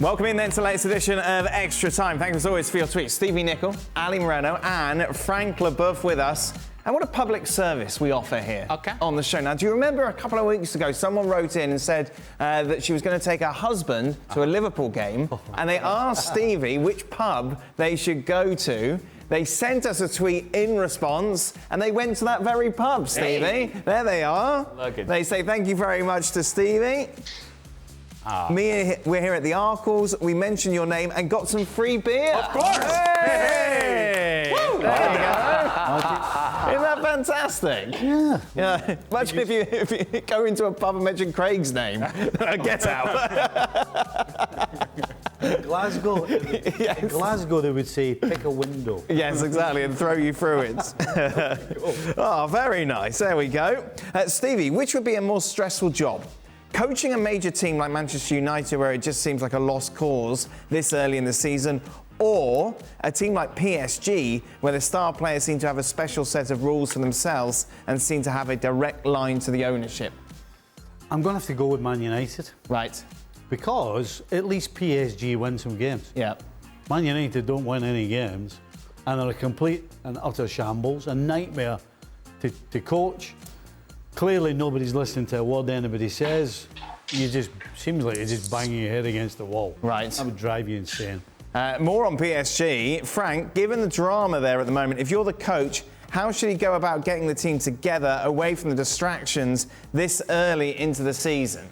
Welcome in then to the latest edition of Extra Time. Thanks as always for your tweets. Stevie Nicol, Ali Moreno and Frank LeBeuf with us. And what a public service we offer here on the show. Now, do you remember a couple of weeks ago, someone wrote in and said that she was going to take her husband to a Liverpool game, and they asked Stevie which pub they should go to. They sent us a tweet in response, and they went to that very pub, Stevie. Hey. There they are. They say thank you very much to Stevie. We're here at the Arkles. We mentioned your name and got some free beer. Of course. Hey. Woo. There you go. Isn't that fantastic? Yeah. Imagine if you go into a pub and mention Craig's name. Get out. In Glasgow, in Glasgow, they would say, pick a window. Yes, exactly, and throw you through it. Oh, very nice. There we go. Stevie, which would be a more stressful job? Coaching a major team like Manchester United, where it just seems like a lost cause this early in the season, or a team like PSG, where the star players seem to have a special set of rules for themselves and seem to have a direct line to the ownership? I'm going to have to go with Man United. Right. Because at least PSG win some games. Yeah. Man United don't win any games, and they're a complete and utter shambles, a nightmare to coach. Clearly, nobody's listening to a word anybody says. Seems like you're just banging your head against the wall. Right. That would drive you insane. More on PSG. Frank, given the drama there at the moment, if you're the coach, how should he go about getting the team together away from the distractions this early into the season?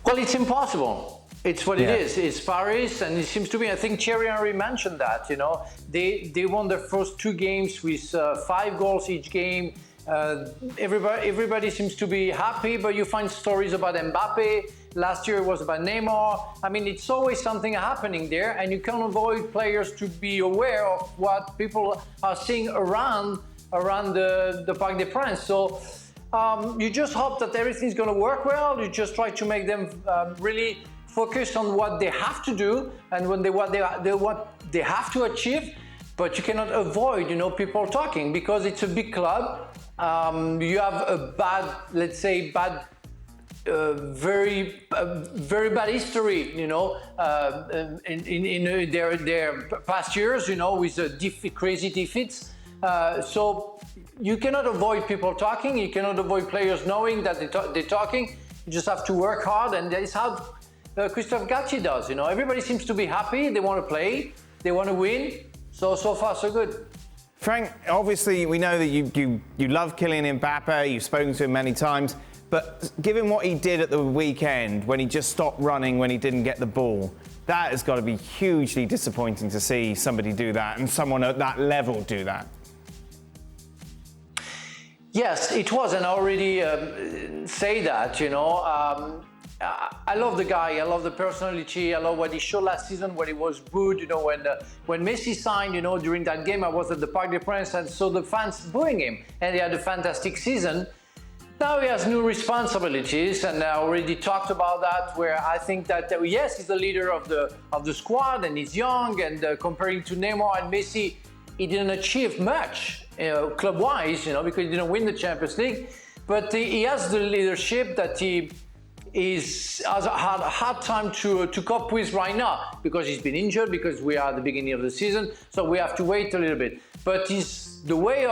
Well, it's impossible. It's what it is. It's Paris, and it seems to be, I think Thierry Henry mentioned that, you know. They won their first 2 games with 5 goals each game. Everybody seems to be happy, but you find stories about Mbappe. Last year it was about Neymar. I mean, it's always something happening there, and you can't avoid players to be aware of what people are seeing around the Parc des Princes. So you just hope that everything's going to work well. You just try to make them really focus on what they have to do and what they have to achieve. But you cannot avoid, you know, people talking, because it's a big club. You have a bad, let's say, very bad history, you know, in their past years, you know, with crazy defeats. So you cannot avoid people talking. You cannot avoid players knowing that they're talking. You just have to work hard, and that is how Christophe Galtier does. You know, everybody seems to be happy. They want to play. They want to win. So far, so good. Frank, obviously, we know that you love Kylian Mbappe. You've spoken to him many times. But given what he did at the weekend, when he just stopped running when he didn't get the ball, that has got to be hugely disappointing to see somebody do that and someone at that level do that. Yes, it was, and I already say that, you know. I love the guy, I love the personality, I love what he showed last season when he was booed, you know, when Messi signed, you know, during that game I was at the Parc des Princes and saw the fans booing him, and he had a fantastic season. Now he has new responsibilities, and I already talked about that, where I think that, yes, he's the leader of the squad, and he's young, and comparing to Neymar and Messi, he didn't achieve much, club-wise, you know, because he didn't win the Champions League, but he has the leadership that he has had a hard time to cope with right now, because he's been injured, because we are at the beginning of the season, so we have to wait a little bit. But the way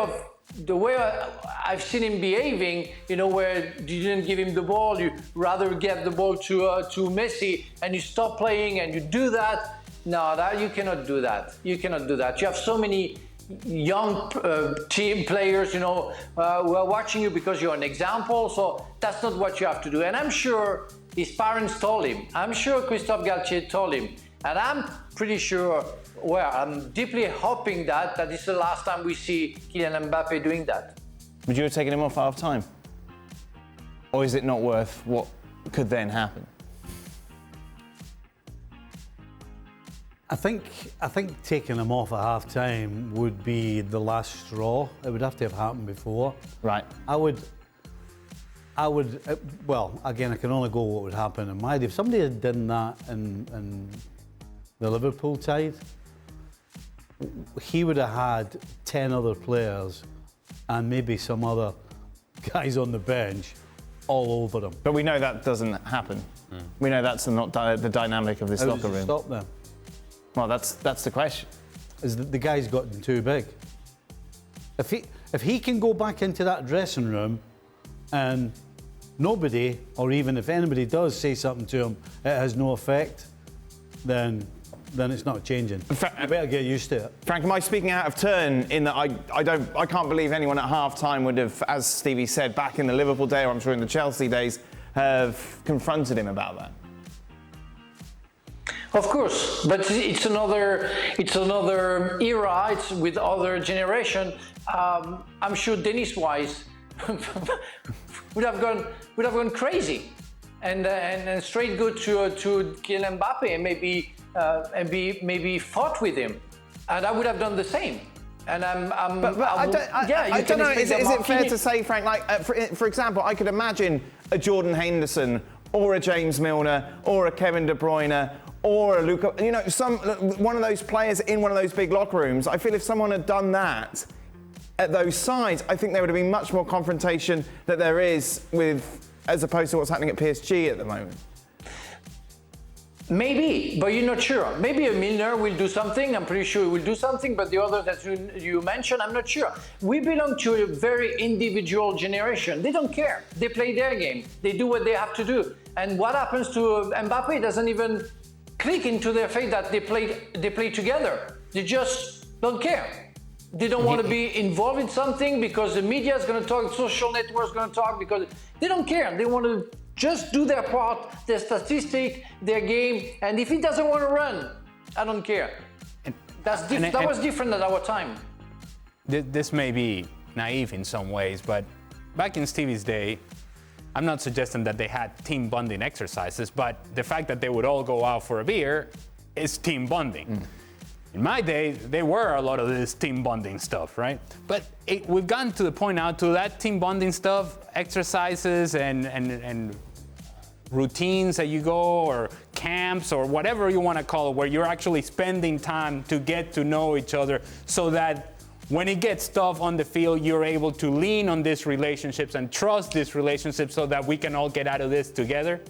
I've seen him behaving, you know, where you didn't give him the ball, you rather get the ball to Messi, and you stop playing and you do that. No, you cannot do that. You cannot do that. You have so many young team players, you know, who are watching you because you're an example. So that's not what you have to do. And I'm sure his parents told him. I'm sure Christophe Galtier told him. And I'm pretty sure, well, I'm deeply hoping that is the last time we see Kylian Mbappe doing that. Would you have taken him off at half time? Or is it not worth what could then happen? I think taking him off at half time would be the last straw. It would have to have happened before. Right. I would. Well, again, I can only go what would happen in my day. If somebody had done that in the Liverpool side, he would have had 10 other players and maybe some other guys on the bench all over them. But we know that doesn't happen. We know that's not the dynamic of this locker room. Stop them. Well, that's the question. Is that the guy's gotten too big. If he can go back into that dressing room and nobody, or even if anybody does say something to him, it has no effect, then it's not changing. You better get used to it. Frank, am I speaking out of turn in that I can't believe anyone at half-time would have, as Stevie said, back in the Liverpool day, or I'm sure in the Chelsea days, have confronted him about that? Of course, but it's another era. It's with other generation. I'm sure Dennis Wise would have gone crazy, and straight go to Kylian Mbappe and maybe fought with him, and I would have done the same. And I don't know. Is it fair to say, Frank? Like, for example, I could imagine a Jordan Henderson or a James Milner or a Kevin De Bruyne or a Luka, one of those players in one of those big locker rooms. I feel if someone had done that at those sides, I think there would have been much more confrontation that there is as opposed to what's happening at PSG at the moment. Maybe, but you're not sure. Maybe a Milner will do something. I'm pretty sure he will do something, but the others that you mentioned, I'm not sure. We belong to a very individual generation. They don't care. They play their game. They do what they have to do. And what happens to Mbappe doesn't even click into their face that they play together. They just don't care. They don't want to be involved in something because the media is going to talk, social networks going to talk, because they don't care. They want to just do their part, their statistic, their game, and if he doesn't want to run, I don't care. That was different at our time. This may be naive in some ways, but back in Stevie's day, I'm not suggesting that they had team bonding exercises, but the fact that they would all go out for a beer is team bonding. In my day, there were a lot of this team bonding stuff, right? But we've gotten to the point now to that team bonding stuff, exercises and routines that you go, or camps, or whatever you want to call it, where you're actually spending time to get to know each other, so that when it gets tough on the field, you're able to lean on these relationships and trust these relationships so that we can all get out of this together.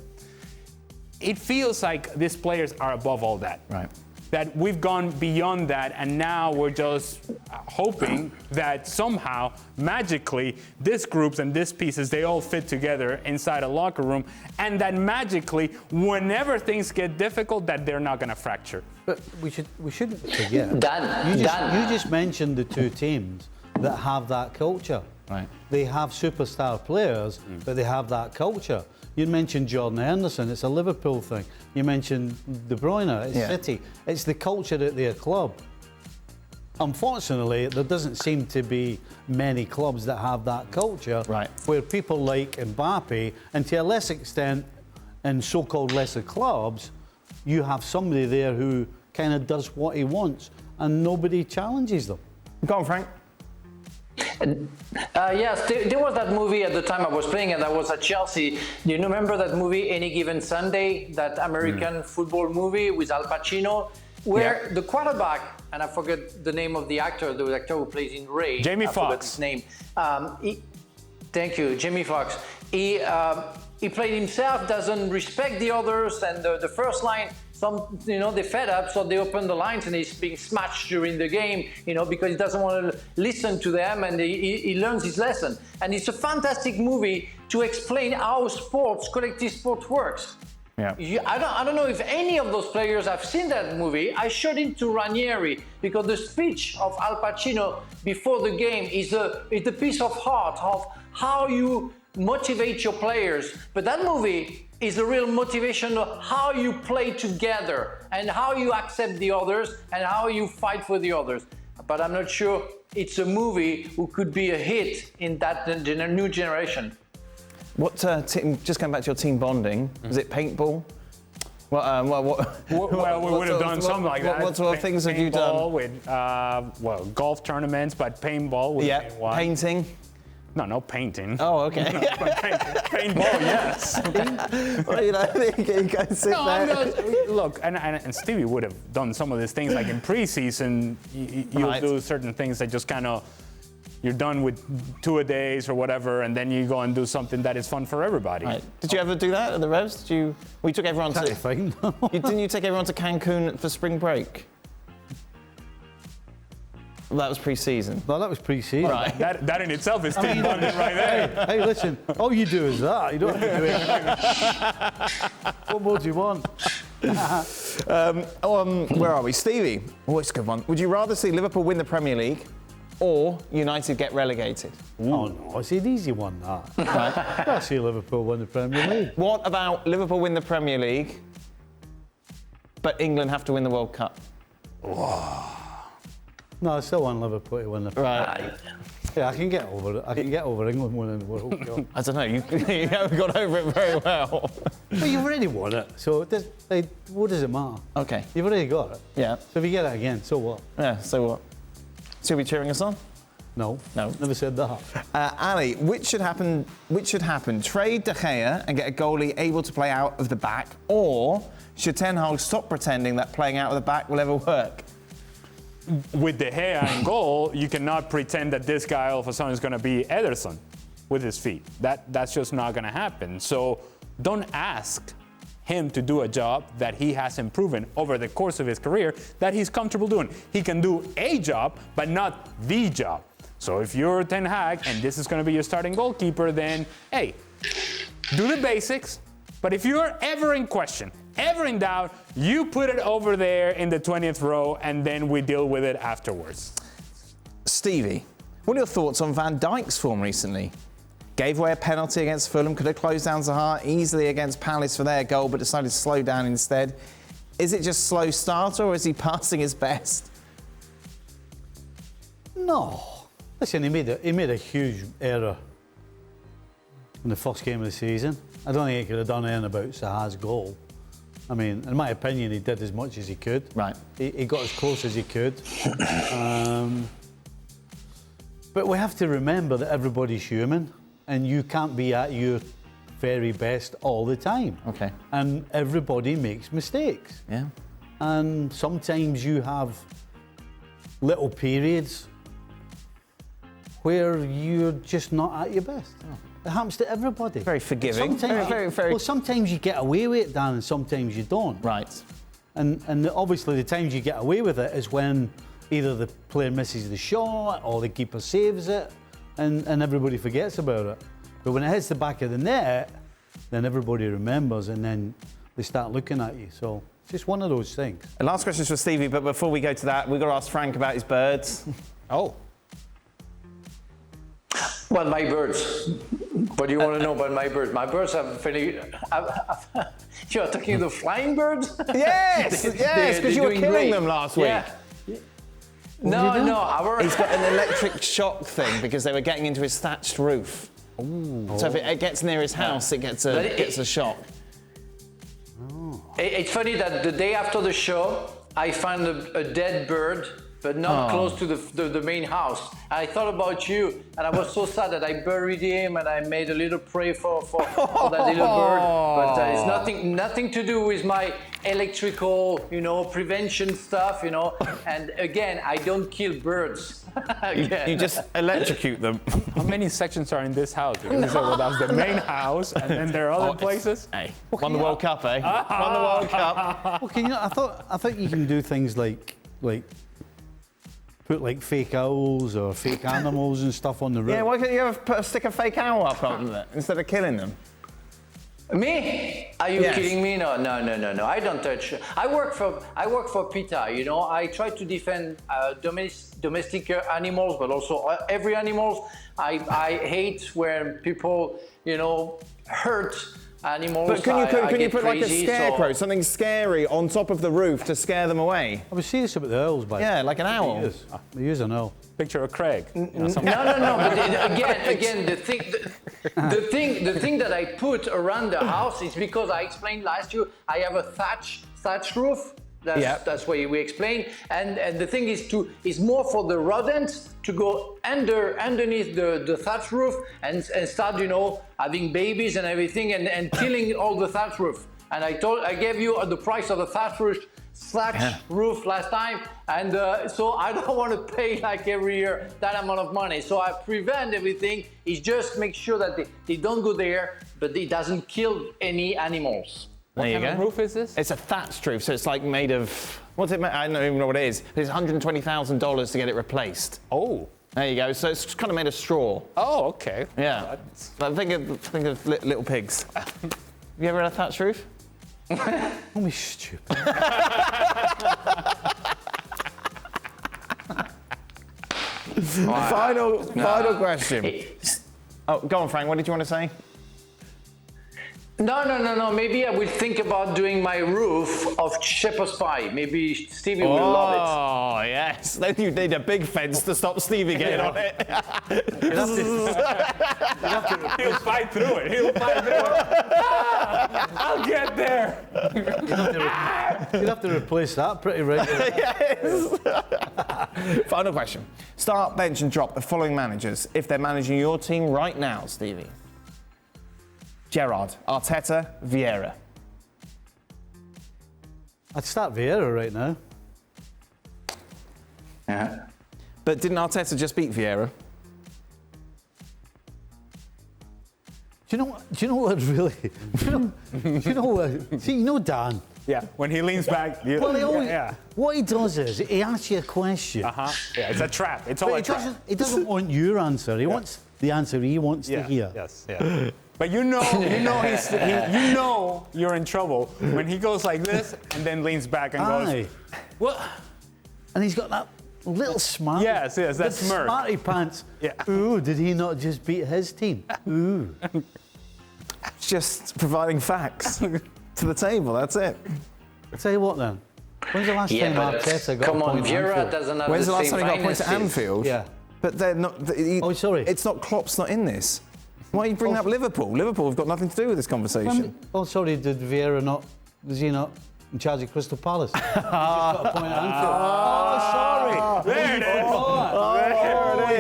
It feels like these players are above all that. Right. That we've gone beyond that, and now we're just hoping that somehow, magically, these groups and these pieces, they all fit together inside a locker room, and that magically, whenever things get difficult, that they're not going to fracture. But we shouldn't forget. Dan. You just mentioned the two teams that have that culture. Right. They have superstar players, but they have that culture. You mentioned Jordan Henderson, it's a Liverpool thing. You mentioned De Bruyne, it's City. It's the culture at their club. Unfortunately, there doesn't seem to be many clubs that have that culture, where people like Mbappe, and to a less extent in so-called lesser clubs, you have somebody there who kind of does what he wants and nobody challenges them. Go on, Frank. Yes, there was that movie at the time I was playing, and I was at Chelsea. Do you remember that movie, Any Given Sunday, that American football movie with Al Pacino, where the quarterback, and I forget the name of the actor who plays in Ray. Jamie Foxx. I forgot his name. Thank you, Jamie Foxx. He played himself, doesn't respect the others, and the first line, they're fed up, so they open the lines, and he's being smashed during the game, because he doesn't want to listen to them, and he learns his lesson. And it's a fantastic movie to explain how collective sport works. Yeah. I don't know if any of those players have seen that movie. I showed it to Ranieri, because the speech of Al Pacino before the game is a piece of heart of how you motivate your players. But that movie is a real motivation of how you play together and how you accept the others and how you fight for the others. But I'm not sure it's a movie who could be a hit in that new generation. What team? Just going back to your team bonding, was it paintball? Well, we would have done something like that. What sort of things have you done? With golf tournaments, but paintball. Painting. No painting. Oh, okay. Paintball, yes. Well, you guys sit there. Look, and Stevie would have done some of these things, like in pre-season, you'll do certain things that just kind of you're done with 2-a-days or whatever, and then you go and do something that is fun for everybody. Right. Did you ever do that at the Revs? We took everyone to. Fine. Didn't you take everyone to Cancun for spring break? That was pre-season. No, that was pre-season. Right. That in itself is team bonding right there. Hey, listen, all you do is that. You don't have to do anything. What more do you want? Where are we? Stevie. Oh, it's a good one. Would you rather see Liverpool win the Premier League or United get relegated? Oh, no, it's an easy one, that. Right. I see Liverpool win the Premier League. What about Liverpool win the Premier League, but England have to win the World Cup? No, I still want Liverpool to win the Premier League. Right. Yeah, I can get over it. I can get over England winning the World Cup. I don't know. You haven't got over it very well. Well, you've already won it, so what does it matter? Okay. You've already got it. Yeah. So if you get it again, so what? Yeah. So what? So you'll be cheering us on? No. No. Never said that. Ali, which should happen? Trade De Gea and get a goalie able to play out of the back, or should Ten Hag stop pretending that playing out of the back will ever work? With De Gea in goal, you cannot pretend that this guy all of a sudden is going to be Ederson with his feet. That's just not going to happen. So don't ask him to do a job that he hasn't proven over the course of his career that he's comfortable doing. He can do a job, but not the job. So if you're Ten Hag and this is going to be your starting goalkeeper, then, hey, do the basics. But if you're ever in question, ever in doubt, you put it over there in the 20th row and then we deal with it afterwards. Stevie, what are your thoughts on Van Dijk's form recently? Gave away a penalty against Fulham, could have closed down Zaha easily against Palace for their goal, but decided to slow down instead. Is it just slow starter or is he passing his best? No. Listen, he made a huge error in the first game of the season. I don't think he could have done anything about Zaha's goal. I mean, in my opinion, he did as much as he could. Right. He got as close as he could. But we have to remember that everybody's human and you can't be at your very best all the time. Okay. And everybody makes mistakes. Yeah. And sometimes you have little periods where you're just not at your best. Oh. It happens to everybody. Very forgiving. Sometimes well, sometimes you get away with it, Dan, and sometimes you don't. Right. And obviously the times you get away with it is when either the player misses the shot or the keeper saves it and everybody forgets about it. But when it hits the back of the net, then everybody remembers and then they start looking at you. So it's just one of those things. The last question is for Stevie, but before we go to that, we've got to ask Frank about his birds. Oh. Well, my birds. What do you want to know about my birds? My birds are fairly. You're talking the flying birds? Yes, because you were killing them last week. Yeah. No. He's got an electric shock thing because they were getting into his thatched roof. Ooh. So if it gets near his house, it gets a shock. Oh. It's funny that the day after the show, I found a dead bird, but not close to the main house. I thought about you, and I was so sad that I buried him, and I made a little prayer for that little bird. But it's nothing to do with my electrical, prevention stuff, And again, I don't kill birds. You just electrocute them. How many sections are in this house? Because that's the main house, and then there are other places. Hey, won the World Cup, eh? Won the World Cup. Okay, I thought you can do things like put like fake owls or fake animals and stuff on the roof. Yeah, why can't you stick a fake owl up on it instead of killing them? Me? Are you kidding me? No. I don't touch. I work for PETA. I try to defend domestic animals, but also every animal. I hate when people, hurt animals. But can you put like a scarecrow, something scary on top of the roof to scare them away? I was serious about the owls, but yeah, like an owl. They use an owl. Picture of Craig. No. But again, the thing that I put around the house is because I explained last year I have a thatch roof. That's what we explained. And the thing is more for the rodents to go underneath the thatch roof and start, having babies and everything and killing all the thatch roof. And I gave you the price of the thatch roof slash roof last time, and so I don't want to pay like every year that amount of money. So I prevent everything. It's just make sure that they don't go there, but it doesn't kill any animals. There you What kind go. of roof is this? It's a thatched roof, so it's like made of, what's it made? I don't even know what it is. It's $120,000 to get it replaced. Oh. There you go. So it's kind of made of straw. Oh, okay. Yeah. But think of little pigs. Have you ever had a thatched roof? Don't be stupid. Final question. Oh, go on, Frank. What did you want to say? No. Maybe I will think about doing my roof of shepherd's pie. Maybe Stevie will love Oh, yes. Then you need a big fence to stop Stevie getting on it. He'll fight through it. He'll fight through it. I'll get there. You'd have to replace that pretty regularly. Yes. Final question. Start, bench, and drop the following managers if they're managing your team right now, Stevie. Gerrard, Arteta, Vieira. I'd start Vieira right now. it. But didn't Arteta just beat Vieira? Do you know what really? See, you know Dan. Yeah, when he leans back. Well, he always, yeah. what he does is he asks you a question. Uh-huh. Yeah, it's a trap. It's all But a trap. he doesn't want your answer. He wants the answer he wants to hear. Yes, yeah. But you know you're in trouble when he goes like this and then leans back and Aye. goes, what? And he's got that little smile. Yes, that the smirk. Smarty pants. Yeah. Ooh, did he not just beat his team? Ooh. Just providing facts to the table, that's it. I'll tell you what then. When's the last time Arteta got Come a on, point at Vieira Anfield? doesn't have When's the last same time he got points at finances. Anfield? Yeah. But they're not. Oh, sorry. It's not Klopp's not in this. Why are you bringing up Liverpool? Liverpool have got nothing to do with this conversation. Oh, sorry, did Vieira not? Was he not in charge of Crystal Palace? He just got a point at Anfield. Oh, sorry. There it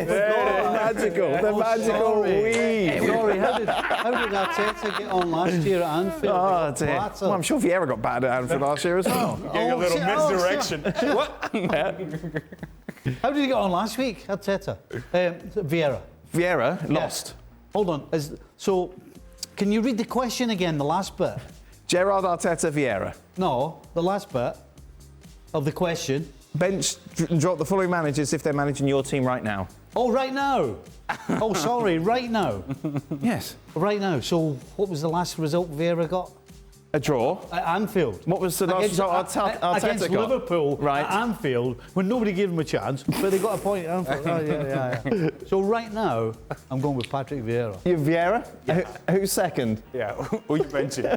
is. There it is. Magical. The magical weave. Sorry, how did Arteta get on last year at Anfield? Oh, dear. Flatter. Well, I'm sure Vieira got bad at Anfield last year as well. Getting a little shit, misdirection. What? How did he get on last week, Arteta? Vieira. Vieira lost. Hold on. So, can you read the question again, the last bit? Gerrard, Arteta, Vieira. No, the last bit of the question. Bench, drop the following managers if they're managing your team right now. Oh, right now. Oh, sorry, right now. Yes. Right now. So, what was the last result Vieira got? A draw. At Anfield. What was the last result Arteta against got? Liverpool Right. at Anfield, when nobody gave him a chance, but they got a point at Anfield. Oh, yeah. So right now, I'm going with Patrick Vieira. You Vieira? Yeah. Who's second? Yeah, who you mentioned?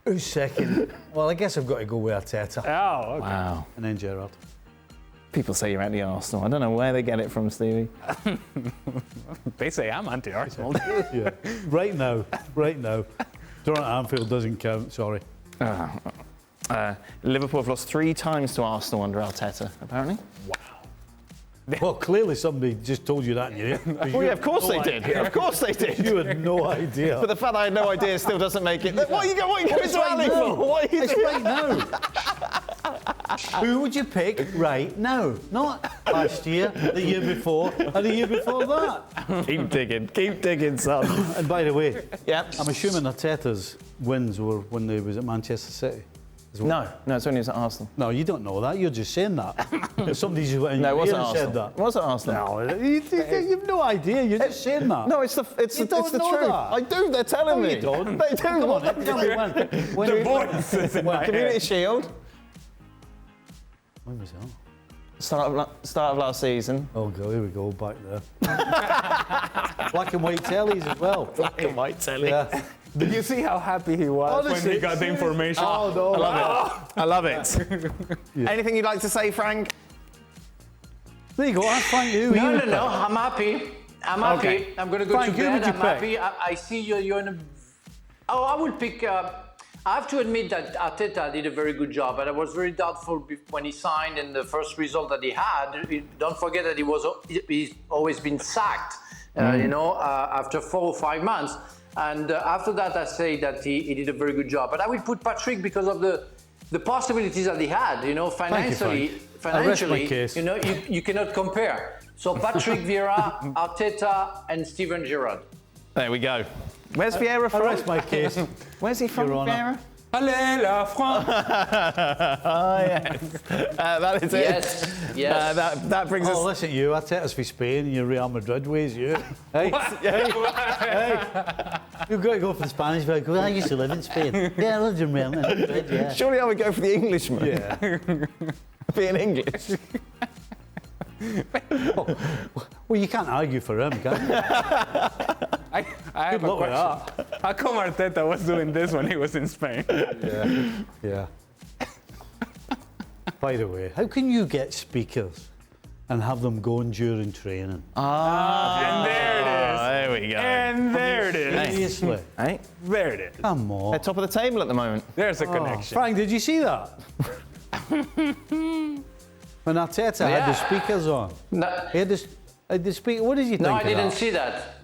Who's second? Well, I guess I've got to go with Arteta. Oh, okay. Wow. And then Gerrard. People say you're anti-Arsenal. I don't know where they get it from, Stevie. They say I'm anti-Arsenal. Yeah. Right now. Drawn at Anfield doesn't count, sorry. Liverpool have lost 3 times to Arsenal under Arteta, apparently. Well, clearly somebody just told you that, you didn't. Oh, yeah, of course they did. Of course they did. You had no idea. But the fact that I had no idea still doesn't make it. What are you going It's to right Ali now. for? What are you It's doing? right now. Who would you pick right now? Not last year, the year before, and the year before that. Keep digging, son. And by the way, Yep. I'm assuming Arteta's wins were when they was at Manchester City. No, it's when he was at Arsenal. No, you don't know that. You're just saying that. Somebody's went in No, it your wasn't ear and Arsenal. said that. It wasn't Arsenal. No, you've no idea. You're just saying that. No, it's the You it's the don't know truth. that. I do. They're telling No, me. you don't. They do. Come on, tell me when. The voice in my Community head. Shield. When was that? Start of last season. Oh, God, here we go, back there. Black and white tellies as well. Black and white telly. Yeah. Did you see how happy he was when Honestly, he got the information? Oh, no. I love it. Anything you'd like to say, Frank? There you go. Ask Frank who No, you no, no. I'm happy. I'm happy. Okay. I'm going to go Frank, to who bed. would you I'm pick? happy. I see you're in a. Oh, I would pick. I have to admit that Arteta did a very good job, but I was very doubtful when he signed and the first result that he had. Don't forget that he's always been sacked, after 4 or 5 months. And after that, I say that he did a very good job. But I will put Patrick because of the possibilities that he had, you know, financially, you know, you cannot compare. So Patrick Vieira, Arteta, and Steven Gerrard. There we go. Where's Vieira from? That's my case. Where's he from, Vieira? Allez la France! Oh, yes. That is it. Yes. That brings us... Oh, listen, you, Arteta's for Spain and your Real Madrid ways, you. Hey, you've got to go for the Spanish way. I used to live in Spain. Yeah, I lived in Real Madrid, yeah. Surely I would go for the Englishman. Yeah. Being English. Well, you can't argue for him, can you? I have a question. How come Arteta was doing this when he was in Spain? Yeah. By the way, how can you get speakers and have them going during training? And there it is. There we go. And there it is. Seriously? Hey, There it is. Come on. they're top of the table at the moment. There's a connection. Frank, did you see that? When Arteta had the speakers on. No, He had the speaker. What did you think no, I of didn't that? see that.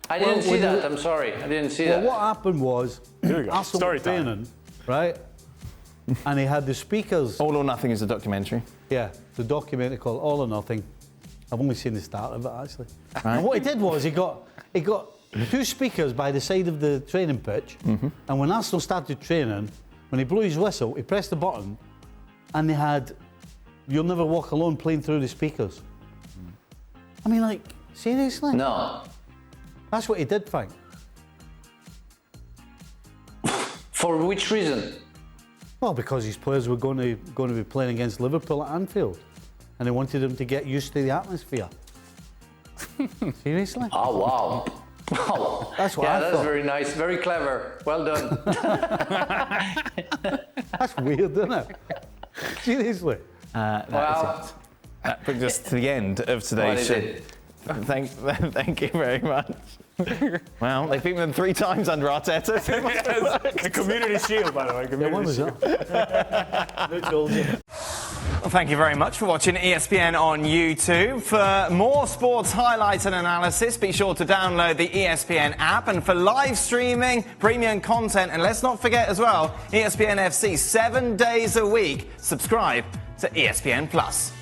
I didn't see that. I'm sorry. I didn't see that. What happened was, Here we go. Arsenal Story were time. training, right? And he had the speakers. All or Nothing is a documentary. Yeah, the documentary called All or Nothing. I've only seen the start of it actually. And what he did was he got two speakers by the side of the training pitch, and when Arsenal started training, when he blew his whistle, he pressed the button, and they had "You'll Never Walk Alone" playing through the speakers. I mean, like, seriously? No. That's what he did, Frank. For which reason? Well, because his players were going to be playing against Liverpool at Anfield, and he wanted them to get used to the atmosphere. Seriously? Oh, wow. Wow. That's what I that's thought. very nice. Very clever. Well done. That's weird, isn't it? Seriously? Well, That brings us to the end of today's What show. is it? Thank you very much. Well, they've beaten them 3 times under Arteta. So it must have worked. The Community Shield, by the way. Yeah, when was that? Who told you? Well, thank you very much for watching ESPN on YouTube. For more sports highlights and analysis, be sure to download the ESPN app. And for live streaming, premium content, and let's not forget as well, ESPN FC 7 days a week. Subscribe to ESPN Plus.